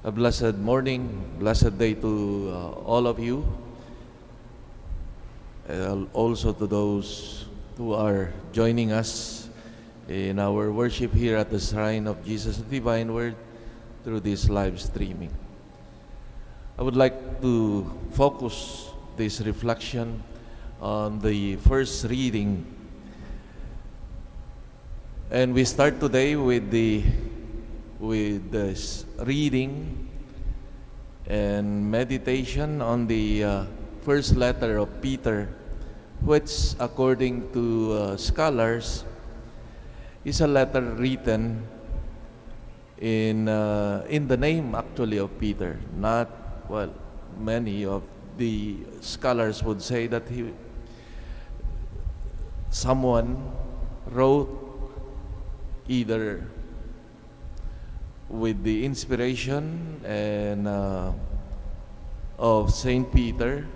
A blessed morning, blessed day to all of you, and also to those who are joining us in our worship here at the Shrine of Jesus Divine Word through this live streaming. I would like to focus this reflection on the first reading, and we start today with this reading and meditation on the first letter of Peter, which according to scholars is a letter written in the name actually of Peter. Not, well, many of the scholars would say that someone wrote either with the inspiration and of Saint Peter,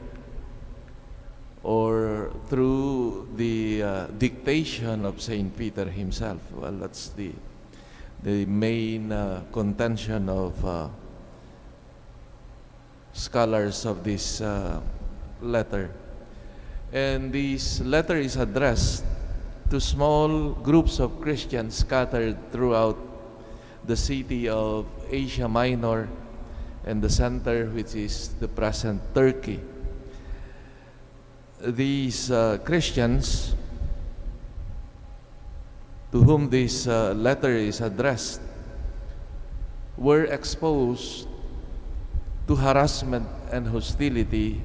or through the dictation of Saint Peter himself. Well, that's the main contention of scholars of this letter. And this letter is addressed to small groups of Christians scattered throughout the city of Asia Minor and the center, which is the present Turkey. These Christians to whom this letter is addressed were exposed to harassment and hostility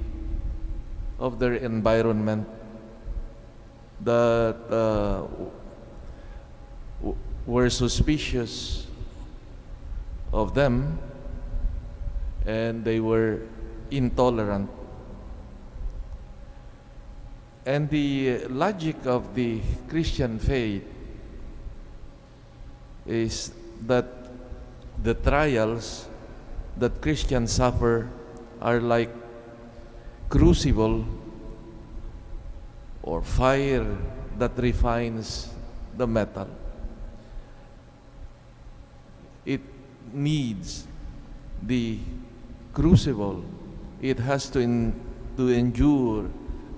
of their environment that were suspicious of them, and they were intolerant. And the logic of the Christian faith is that the trials that Christians suffer are like crucible or fire that refines the metal. It needs the crucible. It has to endure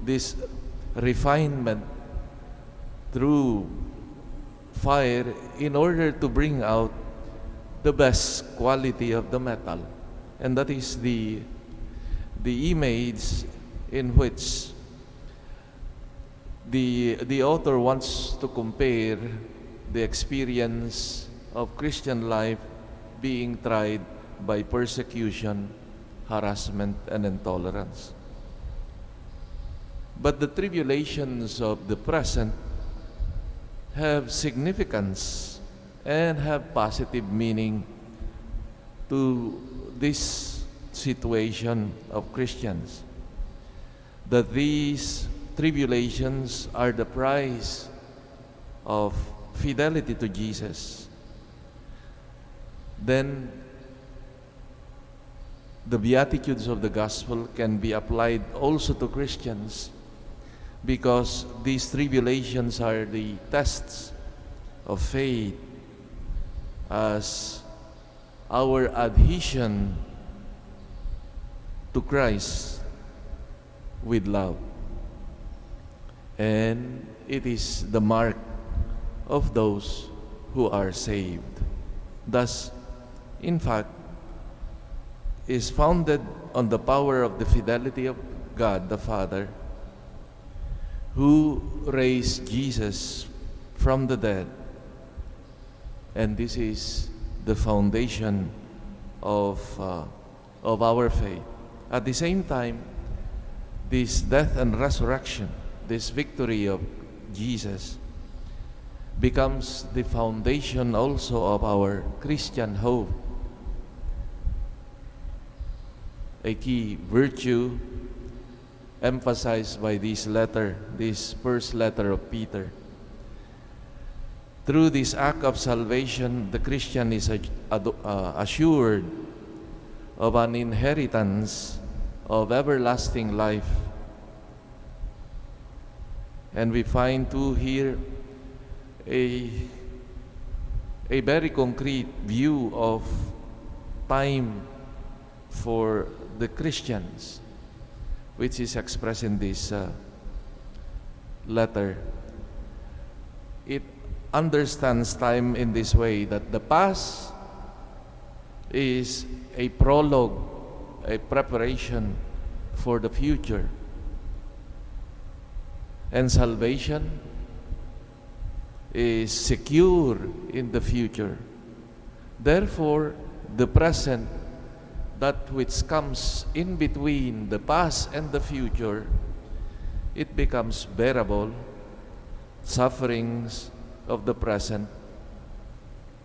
this refinement through fire in order to bring out the best quality of the metal. And that is the image in which the author wants to compare the experience of Christian life being tried by persecution, harassment, and intolerance. But the tribulations of the present have significance and have positive meaning to this situation of Christians. That these tribulations are the price of fidelity to Jesus. Then the Beatitudes of the Gospel can be applied also to Christians, because these tribulations are the tests of faith as our adhesion to Christ with love. And it is the mark of those who are saved. Thus, in fact, is founded on the power of the fidelity of God the Father, who raised Jesus from the dead. And this is the foundation of our faith. At the same time, this death and resurrection, this victory of Jesus, becomes the foundation also of our Christian hope. A key virtue emphasized by this letter, this first letter of Peter. Through this act of salvation, the Christian is assured of an inheritance of everlasting life. And we find too here a very concrete view of time for the Christians, which is expressed in this letter. It understands time in this way, that the past is a prologue, a preparation for the future. And salvation is secure in the future. Therefore, the present, that which comes in between the past and the future, it becomes bearable. Sufferings of the present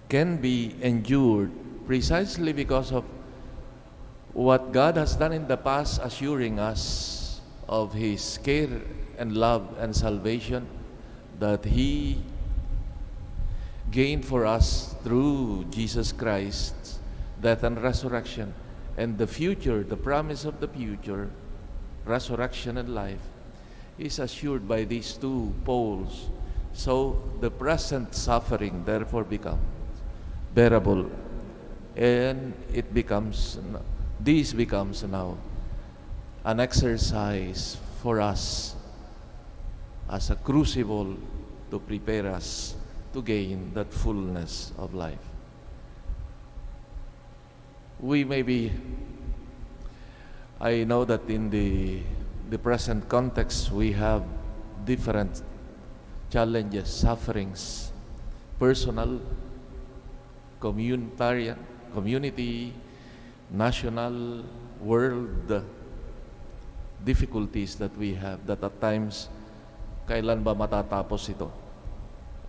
can be endured precisely because of what God has done in the past, assuring us of His care and love and salvation that He gained for us through Jesus Christ's death and resurrection. And the future, the promise of the future, resurrection and life, is assured by these two poles. So the present suffering therefore becomes bearable, and this becomes now an exercise for us as a crucible to prepare us to gain that fullness of life. I know that in the present context we have different challenges, sufferings, personal, community, national, world difficulties that we have, that at times, kailan ba matatapos ito?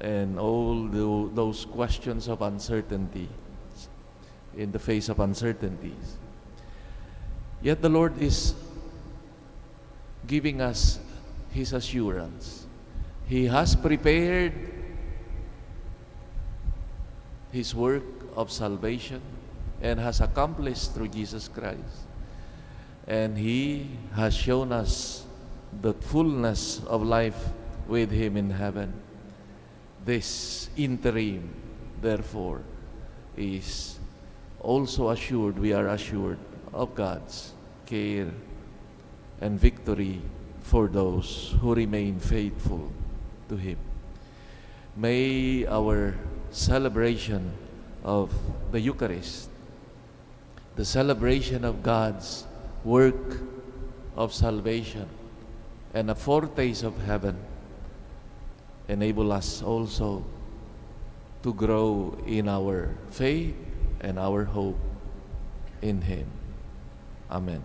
And all those questions of uncertainty, in the face of uncertainties. Yet the Lord is giving us His assurance. He has prepared His work of salvation and has accomplished through Jesus Christ. And He has shown us the fullness of life with Him in heaven. This interim, therefore, is also assured, we are assured of God's care and victory for those who remain faithful to Him. May our celebration of the Eucharist, the celebration of God's work of salvation and a foretaste of heaven, enable us also to grow in our faith and our hope in Him. Amen.